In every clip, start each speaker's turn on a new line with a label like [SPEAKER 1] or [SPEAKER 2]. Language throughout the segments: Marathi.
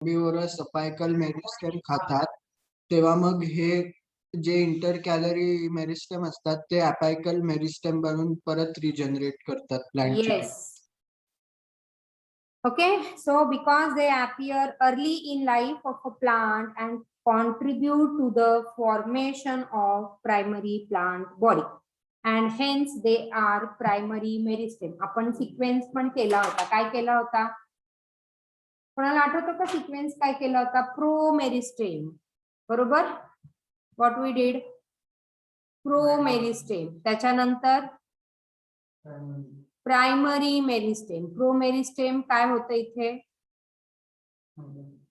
[SPEAKER 1] हर्बिव्हरस अपायकल मेरिस्टेम खातात तेव्हा मग हे जे इंटर कॅलरी मेरिस्टेम असतात ते अपायकल मेरिस्टेम बनून परत रिजनरेट करतात प्लांटची.
[SPEAKER 2] Yes. Okay, so because they appear early in life of a plant and contribute to the formation of primary plant body, and hence they are primary meristem. आपण सिक्वेन्स पण केला होता. काय केला होता? कोणाला आठवतं का सिक्वेन्स काय केला होता? प्रो मेरिस्टेम, बरोबर? What we did? Pro meristem, त्याच्यानंतर प्रायमरी मेरिस्टेम. प्रो मेरिस्टेम काय होतं इथे?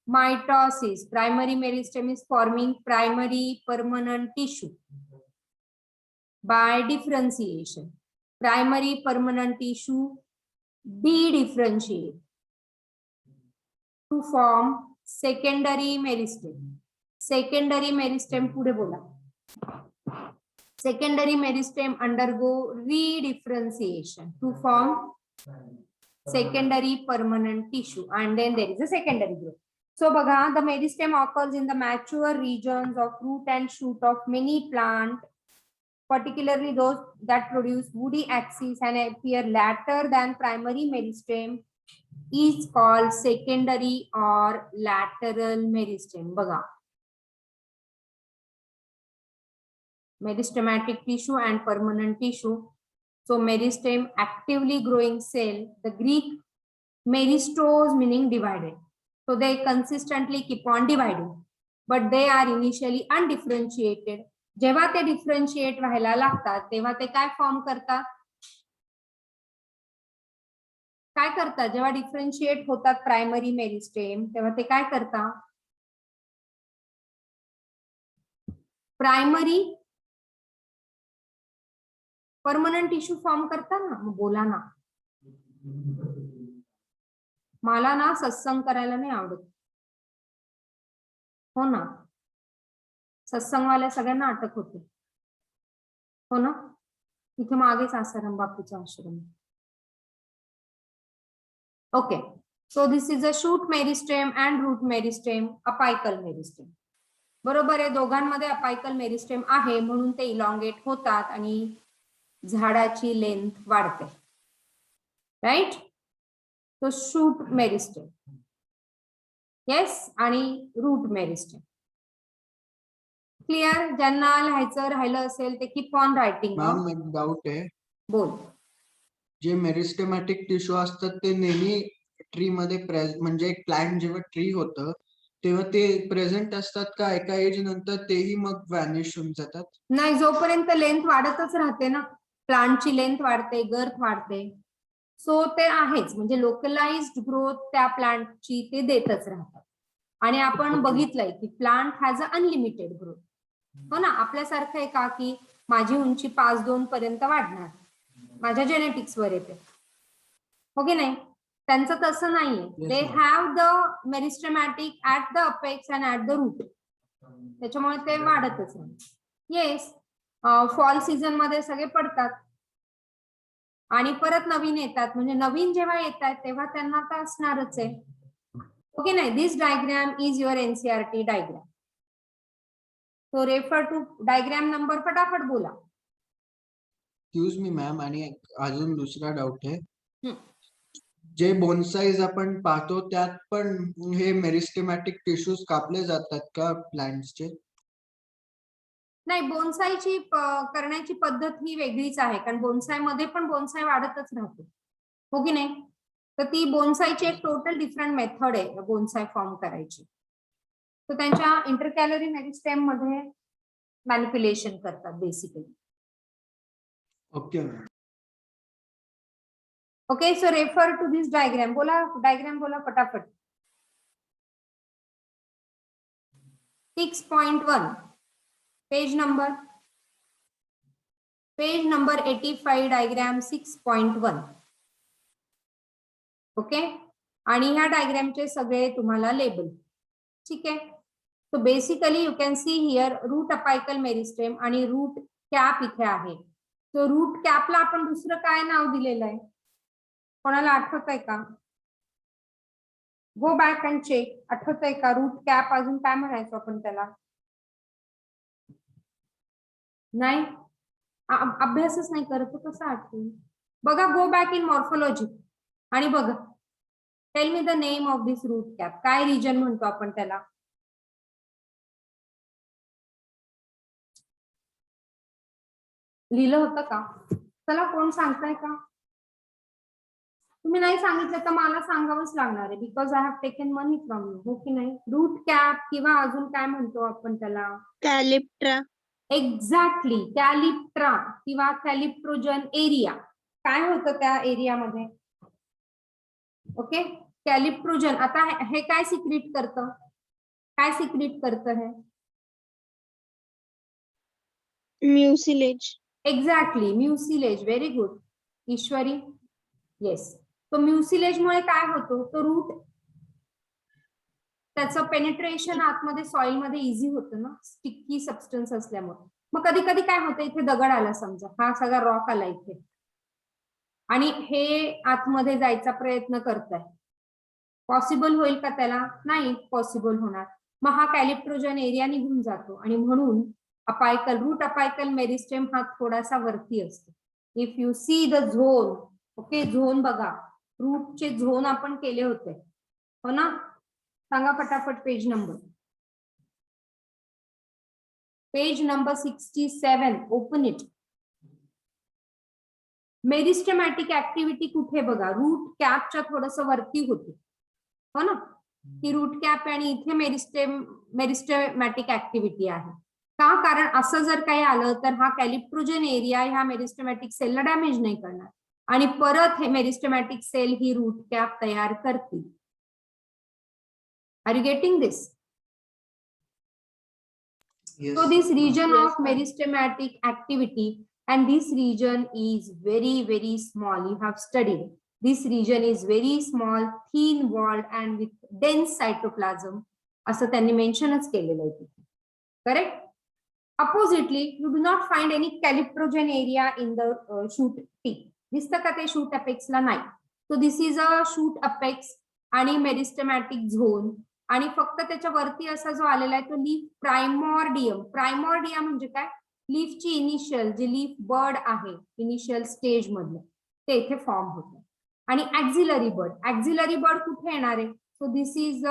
[SPEAKER 2] Mitosis. Primary meristem is forming primary permanent tissue by differentiation. Primary permanent tissue de-differentiate to form secondary meristem. Secondary meristem पुढे बोला. Secondary meristem undergo re-differentiation to form secondary permanent tissue, and then there is a secondary growth. So बघा, the meristem occurs in the mature regions of root and shoot of many plant, particularly those that produce woody axis and appear later than primary meristem is called secondary or lateral meristem. बघा, meristematic tissue and permanent tissue. So meristem, actively growing cell, the Greek meristos meaning divided. So they consistently keep on dividing, but they are initially undifferentiated. जेव्हा ते डिफरन्शिएट व्हायला लागतात तेव्हा ते काय फॉर्म करतात? काय करतात जेव्हा डिफरन्शिएट होतात प्रायमरी मेरिस्टेम तेव्हा ते काय करतात? प्रायमरी परमनंट टिश्यू फॉर्म करतात ना. मग बोला ना, मला ना सत्संग करायला नाही आवडत. हो ना, सत्संगवाल्या सगळ्यांना अटक होते. हो ना, इथे मागेच आसाराम बापूचा आश्रम. Okay, so this is a shoot meristem and root meristem, apical meristem. बरोबर आहे, दोघांमध्ये अपायकल मेरिस्टेम आहे म्हणून ते इलॉंगेट होतात आणि झाडाची लेंथ वाढते. राईट? तो शूट मेरिस्टेम, येस, आणि रूट मेरिस्टेम. क्लिअर? ज्यांना लिहायचं राहिलं असेल ते कीप ऑन रायटिंग.
[SPEAKER 1] मॅम एक डाऊट आहे.
[SPEAKER 2] बोल.
[SPEAKER 1] जे मेरिस्टेमॅटिक टिश्यू असतात ते नेहमी ट्री मध्ये म्हणजे एक प्लांट जेव्हा ट्री होतं तेव्हा ते प्रेझेंट असतात का एका एज नंतर तेही मग व्हॅनिश होऊन जातात?
[SPEAKER 2] नाही, जोपर्यंत लेंथ वाढतच राहते ना, प्लांटची लेंथ वाढते, गर्थ वाढते, सो ते आहेच. म्हणजे लोकलाइज्ड ग्रोथ त्या प्लांटची ते देतच राहतात. आणि आपण बघितलंय की plant has a unlimited growth. हो ना, आपल्यासारखं आहे का की माझी उंची 5'2" पर्यंत वाढणार, माझ्या जेनेटिक्स वर येते. हो की नाही? त्यांचं तसं नाहीये. They have the meristematic at the apex and at the root. त्याच्यामुळे ते वाढतच नाही. येस, फॉल सीझन मध्ये सगळे पडतात आणि परत नवीन येतात. म्हणजे नवीन जेव्हा येतात तेव्हा त्यांना तर असणारच आहे. ओके नाही? This diagram is your NCERT diagram. So refer to diagram number, फटाफट बोला.
[SPEAKER 1] एक्सक्यूज मी मॅम, आणि अजून दुसरा डाऊट आहे. जे बोनसाईज आपण पाहतो त्यात पण हे मेरिस्टेमॅटिक टिश्यूज कापले जातात का प्लांट्सचे?
[SPEAKER 2] नाही, बोनसाईची करण्याची पद्धत ही वेगळीच आहे, कारण बोनसाई मध्ये पण बोनसाई वाढतच राहते. हो की नाही? तर ती बोनसाईची एक टोटल डिफरंट मेथड आहे बोनसाई फॉर्म करायची. तर त्यांच्या इंटरकॅलरी मेरिस्टेम मध्ये मॅनिप्युलेशन करतात basically.
[SPEAKER 1] Okay.
[SPEAKER 2] Okay, so refer to this diagram. बोला, डायग्राम बोला फटाफट. 6.1 पेज नंबर 85, डायग्राम 6.1. ओके, आणि ह्या डायग्रामचे सगळे तुम्हाला लेबल. ठीक आहे. So basically you can see here root apical meristem आणि रूट कॅप इथे आहे. सो रूट कॅपला आपण दुसरं काय नाव दिलेलं आहे? कोणाला आठवत आहे का? Go back and check. आठवतंय का? रूट कॅप अजून काय म्हणायचो आपण त्याला? नाही, अभ्यासच नाही करत कसं आठवून? बघा, गो बॅक इन मॉर्फोलॉजी आणि बघा, tell me the name of this root cap. काय रिजन म्हणतो आपण त्याला? लिहिलं होतं का? चला, कोण सांगताय का? तुम्ही नाही सांगितलं तर मला सांगावंच लागणार आहे, because I have taken money from you. हो की नाही? रूट कॅप किंवा अजून काय म्हणतो आपण त्याला?
[SPEAKER 3] कॅलिप्ट्रा.
[SPEAKER 2] एक्झॅक्टली, कॅलिप्ट्रा किंवा कॅलिप्ट्रोजन एरिया. काय होतं त्या एरियामध्ये? ओके, कॅलिप्ट्रोजन. आता हे काय सिक्रीट करतं? काय सिक्रीट करतं हे?
[SPEAKER 3] म्युसिलेज.
[SPEAKER 2] एक्झॅक्टली, म्युसिलेज. व्हेरी गुड ईश्वरी. येस, तो म्युसिलेज मुळे काय होतो? तो रूट, त्याचं पेनिट्रेशन आतमध्ये सॉइल मध्ये इझी होतं ना, स्टिकी सबस्टन्स असल्यामुळे. मग कधी कधी काय होतं, इथे दगड आला समजा, हा सगळा रॉक आला इथे, आणि हे आतमध्ये जायचा प्रयत्न करताय, पॉसिबल होईल का त्याला? नाही पॉसिबल होणार. मग हा कॅलिप्ट्रोजन एरिया निघून जातो आणि म्हणून अपायकल, रूट अपायकल मेरिस्टेम हा थोडासा वरती असतो. If you see the zone, okay, zone बघा, रूटचे झोन आपण केले होते, हो ना? सांगा फटाफट page number. Page number 67. Open it. Meristematic activity कुठे बघा? रूट कॅपच्या थोडस वरती होती, हो ना? ही रूट कॅप आणि इथे मेरिस्टेमॅटिक ऍक्टिव्हिटी आहे. का? कारण असं जर काही आलं तर हा कॅलिप्ट्रोजन एरिया ह्या मेरिस्टेमॅटिक सेलला डॅमेज नाही करणार आणि परत हे मेरिस्टेमॅटिक सेल ही रूट कॅप तयार करतील. Are you getting this?
[SPEAKER 1] Yes.
[SPEAKER 2] So this region
[SPEAKER 3] Yes,
[SPEAKER 2] of meristematic activity, and this region is very, very small. You have studied. This region is very small, thin walled and with dense cytoplasm. असं त्यांनी मेन्शनच केलेलं आहे तिथे. Correct? Oppositely, you do not find any caliprogen area in the shoot tip. दिसतं का ते shoot apex ला? नाही. So this is a shoot apex आणि मेरिस्टेमॅटिक झोन, आणि फक्त त्याच्या वरती असा जो आलेला आहे तो लीफ प्रायमॉर्डियम. प्रायमॉर्डियम म्हणजे काय? लीफची इनिशियल, जे लीफ बर्ड आहे इनिशियल स्टेज मधलं, ते इथे फॉर्म होतं. आणि ऍक्झिलरी बर्ड, ऍक्झिलरी बर्ड कुठे येणार आहे? सो दिस इज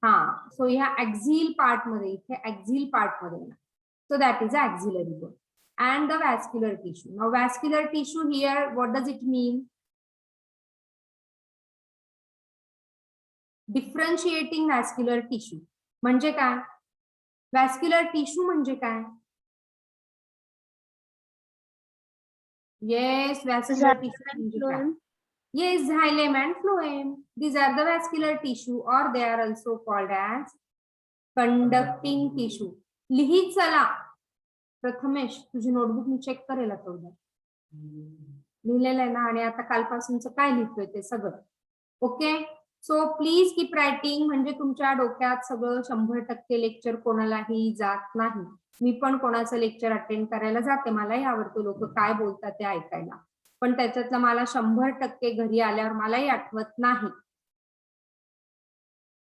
[SPEAKER 2] हा, सो ह्या ऍक्झिल पार्ट मध्ये, इथे ऍक्झिल पार्ट मध्ये येणार. So that is a axillary bud. And the vascular tissue. Now vascular tissue here, what does it mean? Differentiating vascular tissue म्हणजे काय? वॅस्क्युलर टिश्यू म्हणजे काय? येस, वॅस्क्युलर टिश्यू म्हणजे काय? Yes, xylem and phloem. These are the vascular tissue, or they are also called as conducting tissue. लिहित चला प्रथमेश, तुझी नोटबुक मी चेक करेल आता उद्या. लिहिलेलं आहे ना, आणि आता कालपासूनच काय लिहितोय ते सगळं. Okay, so please keep writing. म्हणजे तुमच्या डोक्यात सगळं 100% लेक्चर कोणालाही जात नाही. मी पण कोणाचं लेक्चर अटेंड करायला जाते, मलाही आवडतं लोक काय बोलतात ते ऐकायला, पण त्याच्यातलं मला 100% घरी आल्यावर मलाही आठवत नाही.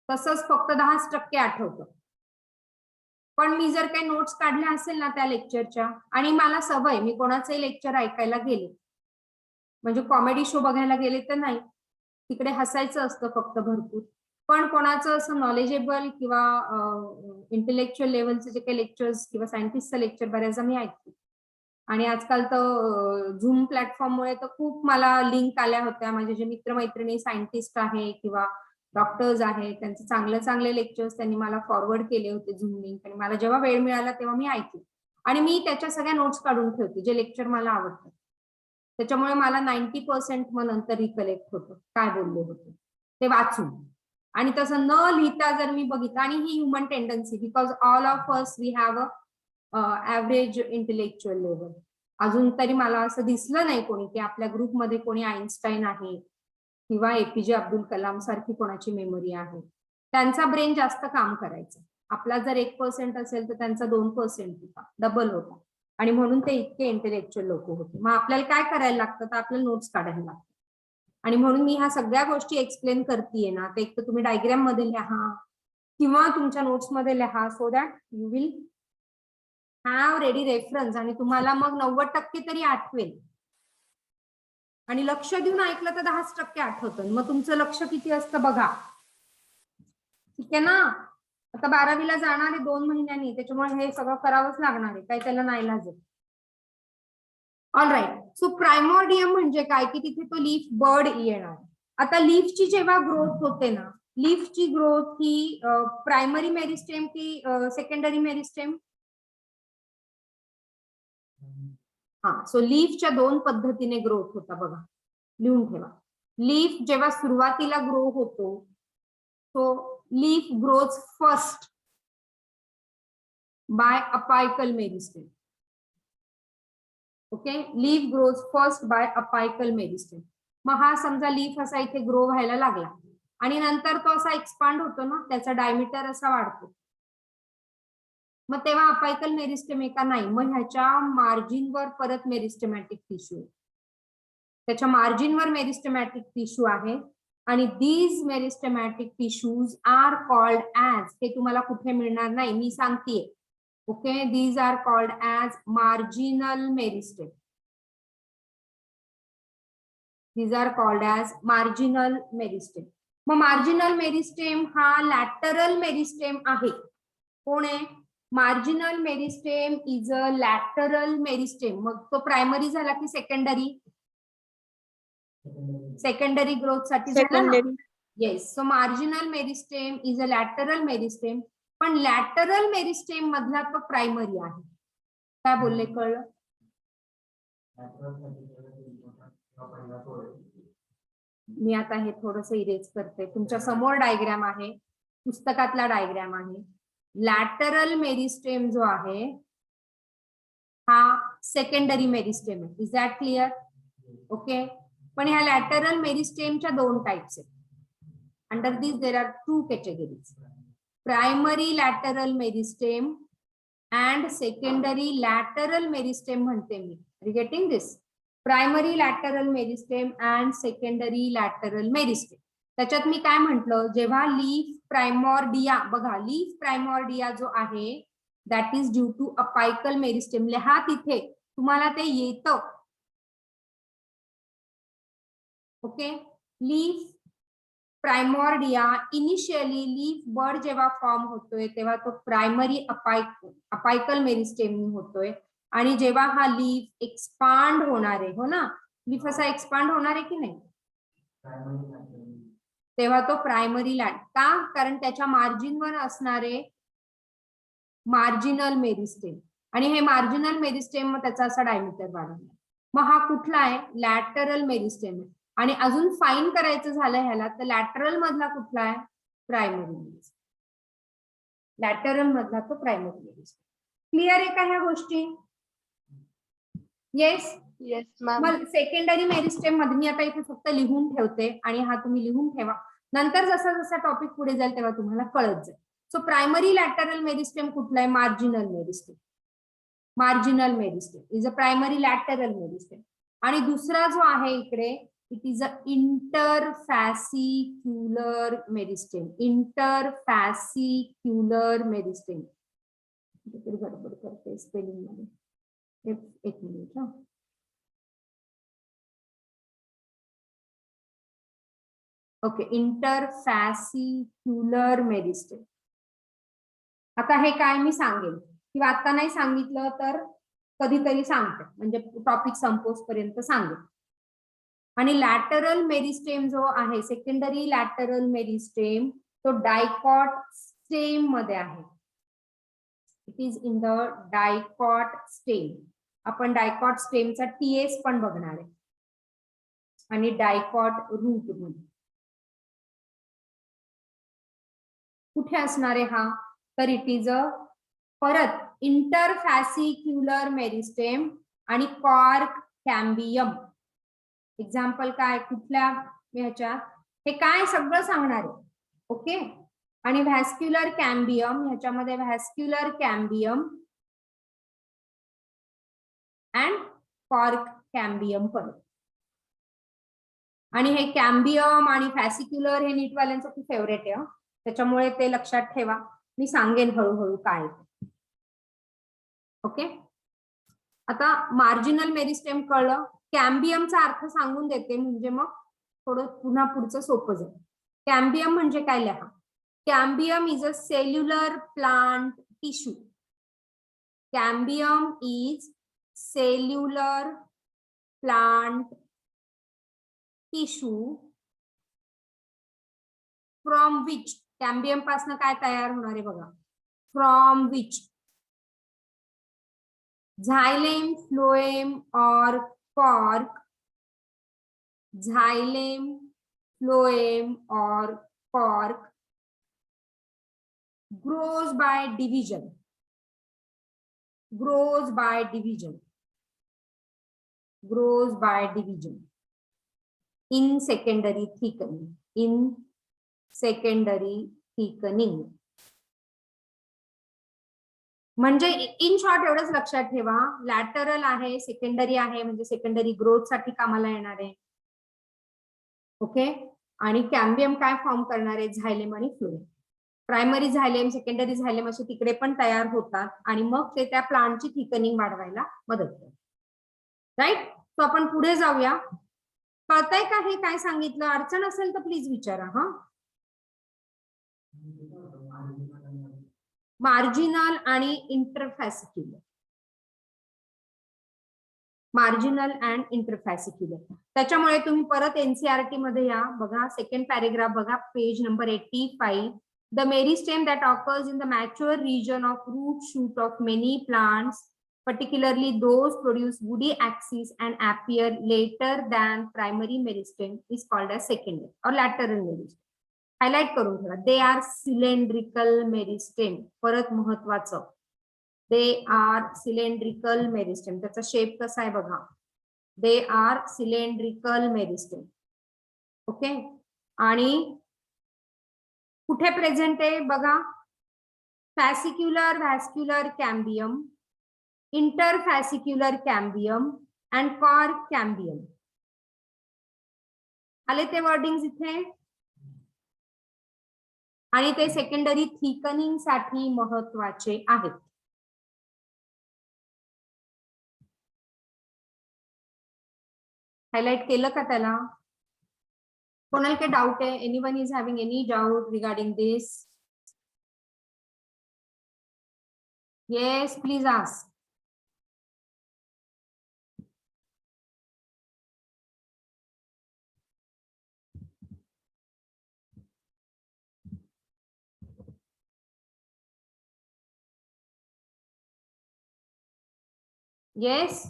[SPEAKER 2] तसंच फक्त 10% आठवतं. पण मी जर काही नोट्स काढल्या असेल ना त्या लेक्चरच्या, आणि मला सवय, मी कोणाचंही लेक्चर ऐकायला गेले, म्हणजे कॉमेडी शो बघायला गेले तर नाही, तिकडे हसायचं असतं फक्त भरपूर, पण कोणाचं असं नॉलेजेबल किंवा इंटेलेक्च्युअल लेवलचे जे काही लेक्चर्स किंवा सायंटिस्टचं लेक्चर बऱ्याचदा मी ऐकते. आणि आजकाल तर झूम प्लॅटफॉर्ममुळे तर खूप मला लिंक आल्या होत्या. माझे जे मित्रमैत्रिणी सायंटिस्ट आहे किंवा डॉक्टर्स आहे, त्यांचे चांगले चांगले लेक्चर्स त्यांनी मला फॉरवर्ड केले होते झूम लिंक, आणि मला जेव्हा वेळ मिळाला तेव्हा मी ऐकले, आणि मी त्याच्या सगळ्या नोट्स काढून ठेवते जे लेक्चर मला आवडतात. त्याच्यामुळे मला 90% मग नंतर रिकलेक्ट होतं काय बोलले होते ते वाचून. आणि तसं न लिहिता जर मी बघितलं, आणि ही human tendency, because all of us we have a average intellectual level. अजून तरी मला असं दिसलं नाही कोणी की आपल्या ग्रुपमध्ये कोणी आईन्स्टाईन आहे किंवा एपीजे अब्दुल कलाम सारखी कोणाची मेमरी आहे. त्यांचा ब्रेन जास्त काम करायचं. आपला जर 1% असेल तर त्यांचा 2% होता, डबल होता, आणि म्हणून ते इतके इंटेलेक्च्युअल लोक होते. मग आपल्याला काय करायला लागतं? तर आपल्याला नोट्स काढायला लागतं. आणि म्हणून मी ह्या सगळ्या गोष्टी एक्सप्लेन करतेय ना, ते एक तर तुम्ही डायग्राम मध्ये लिहा किंवा तुमच्या नोट्स मध्ये लिहा, so that you will have ready reference आणि तुम्हाला मग 90% तरी आठवेल. आणि लक्ष देऊन ऐकलं तर 10% आठवतं. मग तुमचं लक्ष किती असतं बघा. ठीक आहे ना. आता 12वीला जाणार आहे 2 महिन्यांनी, त्याच्यामुळे हे सगळं करावंच लागणार आहे, काही त्याला नाही लाज. All right. सो प्रायमोर्डियम म्हणजे काय की तिथे तो लीफ बर्ड येणार. आता लीफची जेव्हा ग्रोथ होते ना, लीफची ग्रोथ ही प्रायमरी मेरिस्टेम की सेकंडरी मेरिस्टेम? हा. सो लीफच्या 2 पद्धतीने ग्रोथ होता बघा, लिहून ठेवा. लीफ जेव्हा सुरुवातीला ग्रो होतो, तो leaf grows first by apical meristem. Okay, leaf grows first by apical meristem. मग हा समजा लीफ असा इथे ग्रो व्हायला लागला आणि नंतर तो असा एक्सपांड होतो ना, त्याचा डायमीटर असा वाढतो. मग तेव्हा अपायकल मेरिस्टेम आहे का? नाही. मग ह्याच्या मार्जिनवर परत मेरिस्टेमॅटिक टिश्यू, त्याच्या मार्जिनवर मेरिस्टेमॅटिक टिश्यू आहे आणि these meristematic tissues are called as, हे तुम्हाला कुठे मिळणार नाही, मी सांगतेय. Okay, these are called as marginal meristem. These are called as marginal meristem. मग मार्जिनल मेरिस्टेम हा लॅटरल मेरिस्टेम आहे. कोण आहे? Marginal meristem is a lateral meristem. मग तो प्रायमरी झाला की सेकंडरी? सेकंडरी ग्रोथ साठी झाला ना. Yes. So marginal meristem is a lateral meristem. पण लॅटरल मेरिस्टेम मधला तो प्रायमरी आहे. काय बोलले, कळलं? मी आता हे थोडस इरेज करते. तुमच्या समोर डायग्राम आहे, पुस्तकातला डायग्राम आहे. लॅटरल मेरिस्टेम जो आहे हा सेकंडरी मेरिस्टेम आहे. Is that clear? ओके. पण ह्या लॅटरल मेरिस्टेमच्या 2 टाइप्स आहेत. Under this there are 2 categories. Primary lateral meristem and secondary lateral meristem म्हणते मी. Are you getting this? Primary lateral meristem and secondary lateral meristem. त्याच्यात मी काय म्हंटल, जेव्हा लीफ प्रायमॉर्डिया, बघा लीफ प्रायमॉर्डिया जो आहे that is due to apical meristem. लिहा तिथे, तुम्हाला ते येतं. Okay. Leaf primordia initially leaf bud जेव्हा फॉर्म होतोय तेव्हा तो प्रायमरी अपायकल मेरिस्टेम होतोय आणि जेव्हा हा लीफ एक्सपांड होणार आहे, हो ना, लीफ असा एक्सपांड होणार आहे की नाही, तेव्हा तो प्रायमरी लॅट. का? कारण त्याच्या मार्जिनवर असणारे मार्जिनल मेरिस्टेम आणि हे मार्जिनल मेरिस्टेम मग त्याचा असा डायमीटर वाढवणार. मग हा कुठला आहे? लॅटरल मेरिस्टेम आहे. आणि अजून फाईन करायचं झालं ह्याला तर लॅटरल मधला कुठला आहे? Primary meristem. लॅटरल मधला तो प्रायमरी मेरिस्टेम. क्लिअर आहे का ह्या गोष्टी? येस.
[SPEAKER 3] Yes ma'am.
[SPEAKER 2] मग सेकंडरी मेरिस्टेम मध्ये मी आता इथे फक्त लिहून ठेवते आणि हा तुम्ही लिहून ठेवा. नंतर जसा जसा टॉपिक पुढे जाईल तेव्हा तुम्हाला कळत जाईल. सो प्रायमरी लॅटरल मेरिस्टेम कुठला आहे? Marginal meristem. Marginal meristem is a primary lateral meristem. आणि दुसरा जो आहे इकडे, it is a interfascicular meristem. Interfascicular meristem. गडबड करते स्पेलिंग मध्ये, एक मिनिट. Okay, इंटरफॅसिक्युलर meristem. आता हे काय मी सांगेल किंवा आता नाही सांगितलं तर कधीतरी सांगते, म्हणजे टॉपिक संपोज पर्यंत सांगेल. आणि लॅटरल मेरिस्टेम जो आहे, सेकंडरी लॅटरल मेरिस्टेम, तो डायकॉट स्टेम मध्ये आहे. It is in the dicot stem. आपण डायकॉट स्टेमचा टीएस पण बघणार आहे आणि डायकॉट रूट मध्ये कुठे असणार आहे हा? तर इट इज अ परत इंटरफॅसिक्युलर मेरिस्टेम आणि कॉर्क कॅम्बियम. एक्झाम्पल काय कुठल्या ह्याच्यात? हे काय सगळं सांगणार आहे. ओके. आणि व्हॅस्क्युलर कॅम्बियम, ह्याच्यामध्ये vascular cambium and cork cambium पण. आणि हे कॅम्बियम आणि फॅसिक्युलर हे नीटवाल्यांचं खूप फेवरेट आहे, त्याच्यामुळे ते लक्षात ठेवा. मी सांगेन हळूहळू काय. ओके, आता मार्जिनल मेरिस्टेम कळलं. कॅम्बियमचा अर्थ सांगून देते, म्हणजे मग थोडं पुन्हा पुढचं सोपं जाईल. कॅम्बियम म्हणजे काय लिहा. Cambium is a cellular plant tissue. Cambium is cellular plant tissue from which, cambium पासून काय तयार होणार आहे बघा, from which xylem, phloem or cork, xylem, phloem or cork grows by division, grows by division, grows by division in secondary thickening, in secondary thickening. म्हणजे इन शॉर्ट एवढंच लक्षात ठेवा, लॅटरल आहे, सेकंडरी आहे, म्हणजे सेकंडरी ग्रोथ साठी कामाला येणार आहे. ओके, आणि कॅम्बियम काय फॉर्म करणार आहे, झायलेम आणि फ्लोएम. प्रायमरी झायलेम, सेकंडरी झायलेम असे तिकडे पण तयार होतात आणि मग ते त्या प्लांटची थिकनिंग वाढवायला मदत करतात. राईट, तो आपण पुढे जाऊया. कळतंय का हे काय सांगितलं? अडचण असेल तर प्लीज विचारा. हा, मार्जिनल आणि इंटरफॅसिक्युलर, मार्जिनल अँड इंटरफॅसिक्युलर. त्याच्यामुळे तुम्ही परत एनसीईआरटी मध्ये या, बघा सेकंड पॅरेग्राफ बघा, page number 85. The meristem that occurs in the mature region of root shoot of many plants, particularly those produce woody axis and appear later than primary meristem, is called as secondary or lateral meristem. Highlight करून ठेवा. They are cylindrical meristem. परत महत्वाचं, दे आर सिलेंड्रिकल मेरिस्टेम. त्याचा शेप कसा आहे बघा, they are cylindrical meristem. Okay, आणि कुठे प्रेझेंट आहे बघा, fascicular vascular cambium, interfascicular cambium and cork cambium. आले ते वर्डिंग इथे, आणि ते सेकंडरी थिकनिंग साठी महत्वाचे आहेत. हायलाइट केलं का त्याला? कोणाला काही डाऊट आहे? Anyone is having any doubt regarding this? Yes, please ask. Yes,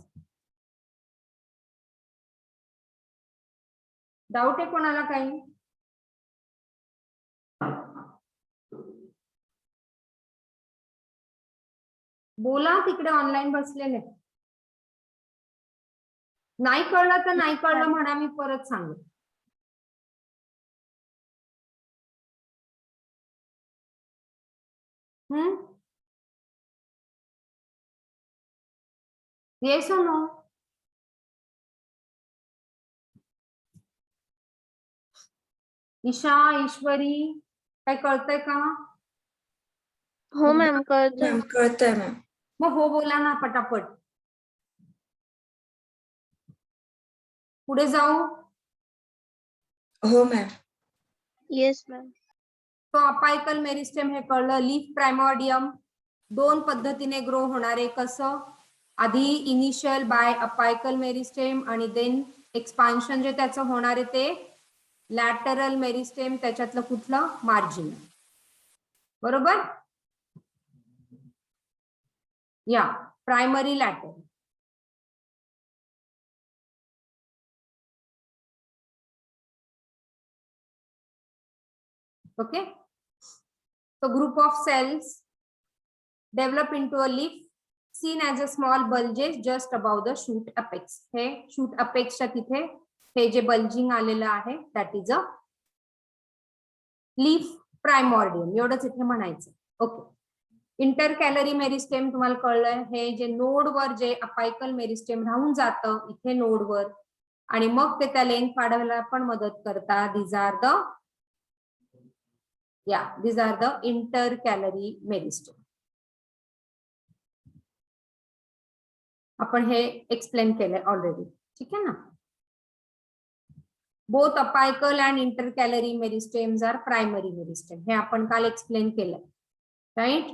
[SPEAKER 2] doubt आहे कोणाला काही? बोला, तिकडे ऑनलाईन बसलेले. नाही कळलं तर नाही कळलं म्हणा, मी परत सांगू. येस और नो? ईशा, ईश्वरी, काय कळतंय का?
[SPEAKER 3] हो मॅम, कळतंय.
[SPEAKER 4] कळतंय मॅम.
[SPEAKER 2] मग हो बोला ना पटापट. पुढे जाऊ?
[SPEAKER 4] हो मॅम.
[SPEAKER 3] Yes ma'am.
[SPEAKER 2] तो अपायकल मेरिस्टेम हे कळलं. लीफ प्रायमॉर्डियम दोन पद्धतीने ग्रो होणारे, कसं? आधी इनिशियल बाय अपायकल मेरिस्टेम आणि देन एक्सपान्शन जे त्याचं होणार आहे ते लॅटरल मेरिस्टेम. त्याच्यातलं कुठलं? मार्जिन. बरोबर? या primary lateral. Okay, so group of cells develop into a leaf seen as a small bulges just above the shoot apex. हे shoot apex च्या तिथे हे जे bulging आलेलं आहे that is a leaf primordium. एवढंच इथे म्हणायचं. ओके, इंटरकॅलरी मेरिस्टेम तुम्हाला कळलंय. हे जे नोड वर जे अपायकल मेरिस्टेम राहून जातं इथे नोड वर, आणि मग ते त्या लेंथ वाढवायला पण मदत करतात. these are the intercalary meristem. आपण हे एक्सप्लेन केलंय ऑलरेडी. ठीक आहे ना. Both apical and intercalary meristems are primary meristem. हे आपण काल एक्सप्लेन केलंय, right,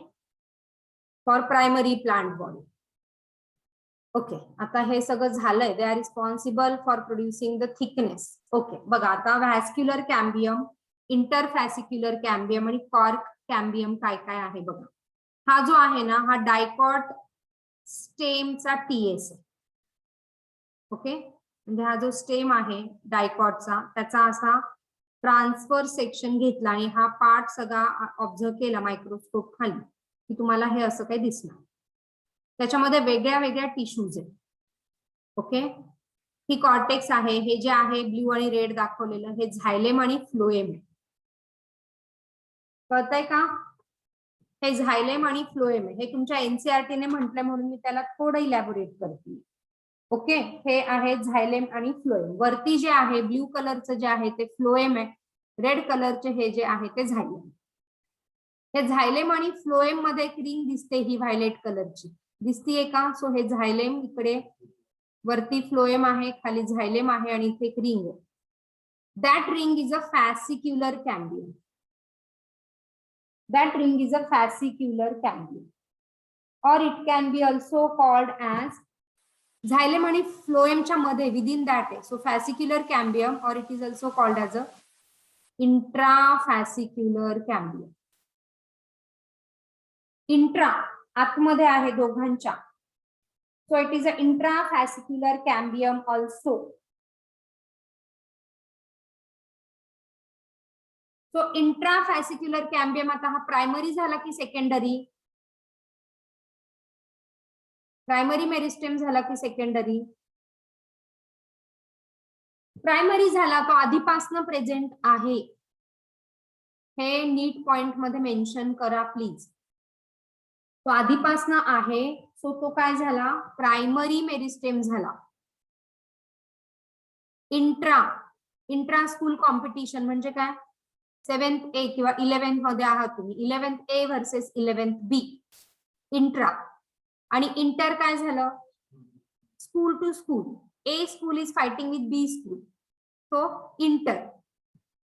[SPEAKER 2] for primary plant body. Okay, आता हे सगळं झालंय. They are responsible for producing the thickness. Okay, बघा आता व्हॅस्क्युलर कॅम्बियम, इंटरफॅसिक्युलर कॅम्बियम आणि कॉर्क कॅम्बियम काय काय आहे बघा. हा जो आहे ना, हा डायकॉट स्टेमचा टीएस आहे. ओके, म्हणजे हा जो स्टेम आहे डायकॉटचा, त्याचा असा ट्रान्सफर सेक्शन घेतला आणि हा पार्ट सगळा ऑब्झर्व केला मायक्रोस्कोप खाली की तुम्हाला हे असं काही दिसणार. त्याच्यामध्ये वेगळ्या वेगळ्या टिश्यूज आहेत. ओके, ही कॉर्टेक्स आहे. हे जे आहे ब्ल्यू आणि रेड दाखवलेलं हे झायलेम आणि फ्लोएम आहे. कळतंय का? हे झायलेम आणि फ्लोएम आहे. हे तुमच्या एनसीईआरटी ने म्हटलंय म्हणून मी त्याला थोडं इलॅबोरेट करते. ओके, हे आहे झायलेम आणि फ्लोएम. वरती जे आहे ब्ल्यू कलरचं जे आहे ते फ्लोएम आहे. रेड कलरचे हे जे आहे ते झायलेम. हे झायलेम आणि फ्लोएम मध्ये एक रिंग दिसते, ही व्हायलेट कलरची दिसतीये का? सो हे झायलेम, इकडे वरती फ्लोएम आहे, खाली झायलेम आहे आणि इथे एक रिंग आहे. That ring is a fascicular cambium. That ring is a fascicular cambium, or it can be also called as xylem आणि phloem च्या मध्ये within that आहे. So fascicular cambium, or it is also called as a intrafascicular cambium. Intra आतमध्ये आहे दोघांच्या. So it is a intrafascicular cambium also. So intrafascicular cambium आता हा प्रायमरी झाला की सेकंडरी? प्रायमरी मेरिस्टेम झाला की सेकंडरी? प्रायमरी झाला. तो आधीपासून प्रेझेंट आहे. हे नीट पॉइंट मध्ये मेन्शन करा प्लीज. तो आधीपासून आहे, सो तो काय झाला? प्रायमरी मेरिस्टेम झाला. इंट्रा स्कूल कॉम्पिटिशन म्हणजे काय? 7th A किंवा 11th मध्ये आहात तुम्ही, 11th A versus 11th B, intra. आणि इंटर काय झालं? School to school. A school is fighting with B school, so inter.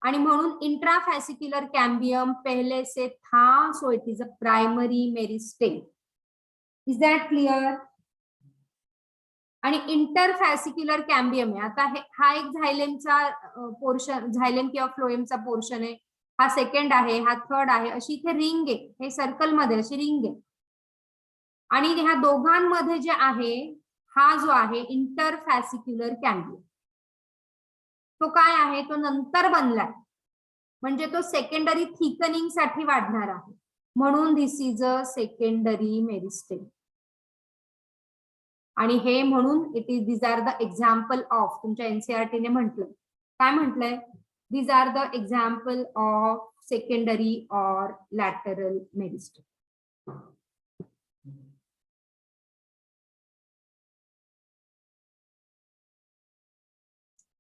[SPEAKER 2] आणि म्हणून इंट्राफॅसिक्युलर कॅम्बियम पहले से था, so it is a primary meristem. Is that clear? आणि इंटरफॅसिक्युलर कॅम्बियम आहे. आता हा एक झायलेमचा पोर्शन, झायलेम किंवा फ्लोएमचा पोर्शन आहे. हा सेकंड आहे, हा थर्ड आहे, अशी इथे रिंग आहे. हे सर्कल मध्ये अशी रिंग आहे. आणि ह्या दोघांमध्ये जे आहे, हा जो आहे इंटरफॅसिक्युलर कॅम्बियम, तो काय आहे? तो नंतर बनलाय, म्हणजे तो सेकंडरी थिकनिंग साठी वाढणार आहे. म्हणून this is a secondary meristem. आणि हे म्हणून it is, these are the example of, तुमच्या एनसीईआरटी ने म्हटलं, काय म्हटलंय? These are the example of secondary और लॅटरल मेरिस्टेम.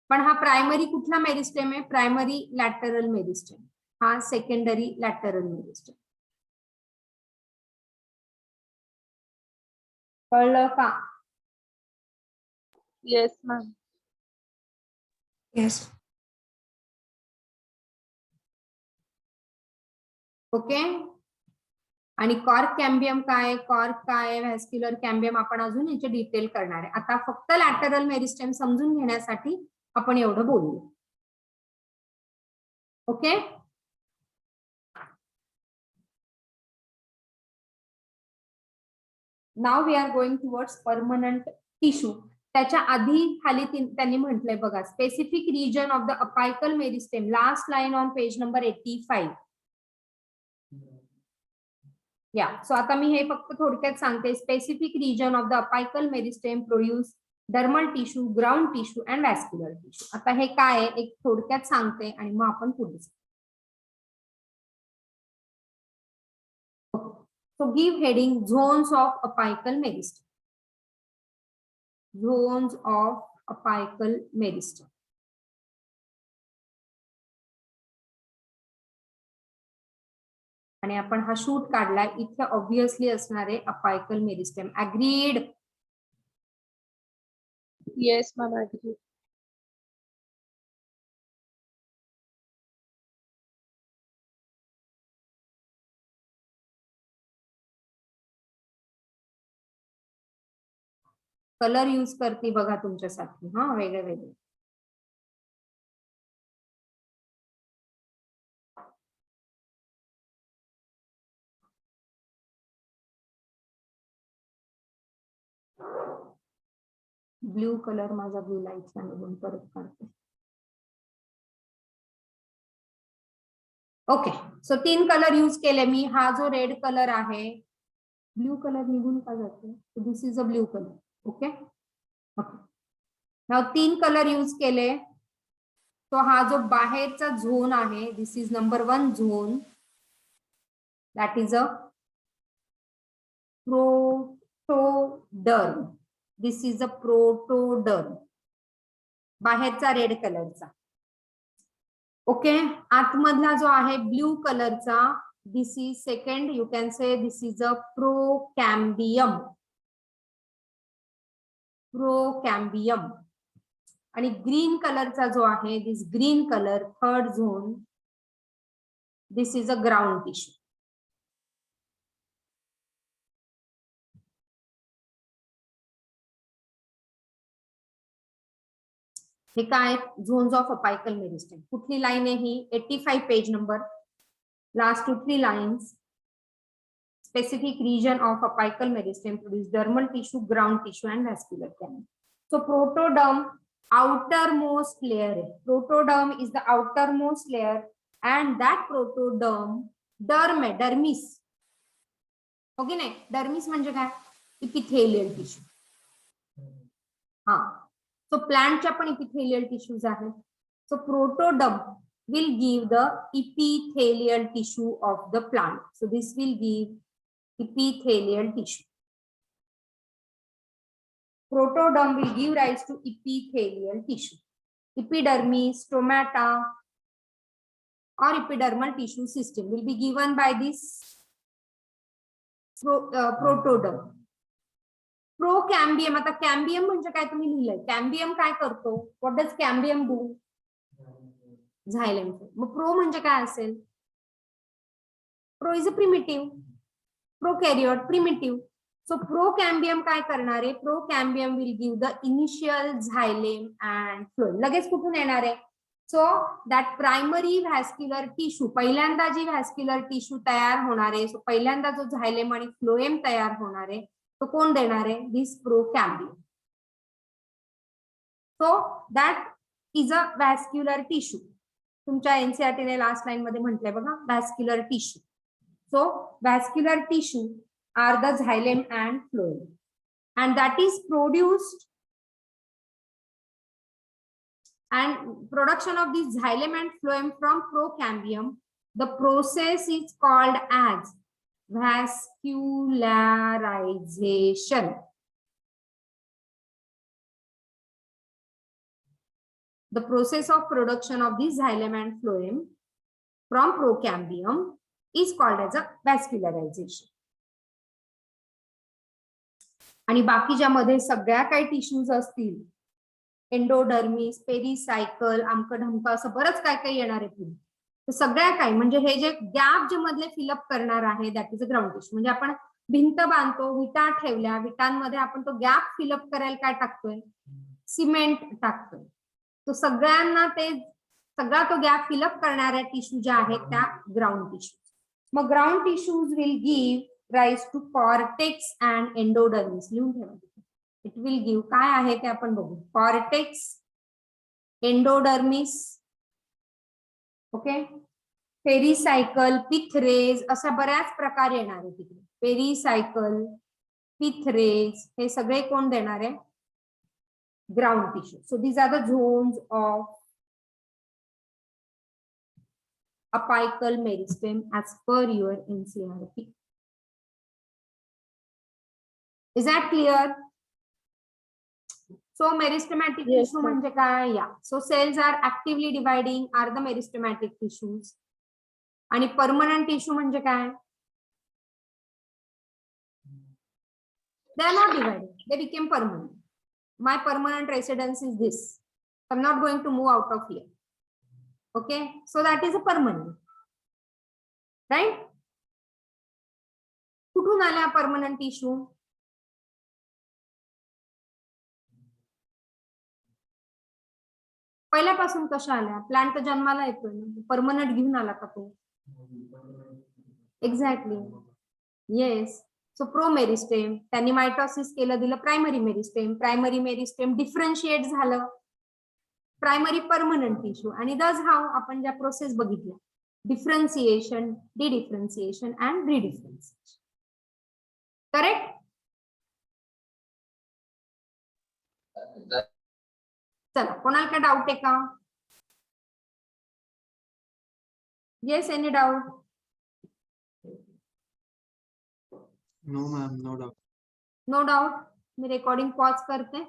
[SPEAKER 2] पण हा प्रायमरी कुठला मेरिस्टेम आहे? Primary lateral meristem. हा सेकंडरी लॅटरल मेरिस्टेम. कळलं का?
[SPEAKER 3] Yes, ma'am.
[SPEAKER 4] Yes.
[SPEAKER 2] ओके. आणि कॉर्क कॅम्बियम काय? कॉर्क काय? व्हॅस्क्युलर कॅम्बियम आपण अजून याचे डिटेल करणार आहे. आता फक्त लॅटरल मेरिस्टेम समजून घेण्यासाठी आपण एवढं बोलू. Okay. Now we are going towards permanent tissue. त्याच्या आधी खाली त्यांनी म्हटलंय बघा, specific region of the apical meristem, last line on page number 85. या सो आता मी हे फक्त थोडक्यात सांगते. Specific region of the apical meristem produce dermal tissue, ground tissue and vascular tissue. आता हे काय आहे एक थोडक्यात सांगते आणि मग आपण पुढे. So give heading zones of apical meristem. Zones of apical meristem. आणि आपण हा शूट काढलाय, इथे ऑब्विसली असणार आहे apical meristem. Agreed?
[SPEAKER 3] Yes, ma'am. Agree.
[SPEAKER 2] Colour use करते बघा तुमच्यासाठी, हा वेगळे वेगळे. ब्ल्यू कलर माझा ब्लू लाईट निघून परत काढते. ओके, सो 3 कलर यूज केले मी. हा जो रेड कलर आहे, ब्ल्यू कलर निघून का जाते? This is a blue colour. Okay, now 3 colour use केले. तो हा जो बाहेरचा झोन आहे, this is number 1 zone, that is a protoderm. This is a protoderm, बाहेरचा रेड कलरचा. ओके, आतमधला जो आहे ब्ल्यू कलरचा, this is second, you can say this is a procambium. Procambium. आणि ग्रीन कलरचा जो आहे, this green colour, third zone, this is a ground tissue. हे काय? Zones of apical meristem. कुठली लाईन आहे ही? 85 page number. Last 2-3 lines. Specific region of apical meristem produce dermal tissue, ground tissue and vascular canal. So protoderm outermost layer है. Protoderm is the outermost layer and that protoderm derm है, dermis. ओके नाही, dermis म्हणजे काय? Epithelial tissue. हा, so plantच्या पण epithelial tissues आहेत. So protoderm will give the epithelial tissue of the plant. So this will give epithelial tissue. Protoderm will give rise to epithelial tissue. Epidermis, stomata, or epidermal tissue system will be given by this protoderm. Procambium, आता cambium म्हणजे काय तुम्ही लिहिलंय? Cambium काय करतो? What does cambium do? Xylem. मग pro म्हणजे काय असेल? Pro is a primitive. Prokaryote, primitive. So procambium काय करणार आहे? Procambium will give the initial xylem and phloem. लगेच कुठून येणार आहे? So that primary vascular tissue, पहिल्यांदा जी vascular tissue तयार होणार आहे, so पहिल्यांदा जो xylem आणि phloem तयार होणार आहे, तो कोण देणार आहे? This procambium. So that is a vascular tissue. तुमच्या NCERT ने लास्ट लाइन मध्ये म्हटलंय बघा, vascular tissue. So vascular tissue are the xylem and phloem, and that is produced, and production of this xylem and phloem from procambium, the process is called as vascularization. The process of production of this xylem and phloem from procambium is called as a vascularization. आणि बाकीच्यामध्ये सगळ्या काही टिश्यूज असतील, एंडोडर्मिस, पेरिसायकल, आमक ढमक, असं बरंच काय काय येणार आहे पुढे. तर सगळ्या काही म्हणजे हे जे गॅप जे मधले फिलअप करणार आहे, that is a ground tissue. म्हणजे आपण भिंत बांधतो, विटा ठेवल्या, विटांमध्ये आपण तो गॅप फिलअप करायला काय टाकतोय? सिमेंट टाकतोय. तो सगळ्यांना ते सगळा तो गॅप फिलअप करणाऱ्या टिश्यू ज्या आहेत त्या ग्राउंड टिश्यू. मग ground tissues will give rise to cortex and endodermis. लिहून ठेवा. It will give काय आहे ते आपण बघू. Cortex, endodermis, ओके, पेरिसायकल, पिथरेज, अशा बऱ्याच प्रकार येणार आहे तिकडे. पेरिसायकल, पिथरेज, हे सगळे कोण देणार आहे? Ground tissue. So these are the zones of apical meristem as per your NCERT. Is that clear? So meristematic
[SPEAKER 3] Yes,
[SPEAKER 2] tissue
[SPEAKER 3] ma'am.
[SPEAKER 2] म्हणजे काय? या so cells are actively dividing are the meristematic tissues. आणि परमनंट टिश्यू म्हणजे काय? They are not dividing, they became permanent. My permanent residence is this. I am not going to move out of here. Okay, so that is a permanent, right? कुठून आल्या परमनंट टिश्यू? पहिल्यापासून कशा आल्या? प्लांट तर जन्माला येतोय ना, परमनंट घेऊन आला का तो? Exactly, yes. सो प्रोमेरिस्टेम, त्यांनी मायटोसिस केलं, दिलं primary meristem. Primary meristem differentiate झालं, प्रायमरी परमनंट टिश्यू. आणि दस हाव आपण ज्या प्रोसेस बघितल्या, differentiation, dedifferentiation and redifferentiation. Correct? चला, कोणाला काय डाऊट आहे का? Yes, any doubt?
[SPEAKER 1] No ma'am, no doubt.
[SPEAKER 2] No doubt. मी रेकॉर्डिंग पॉज करते.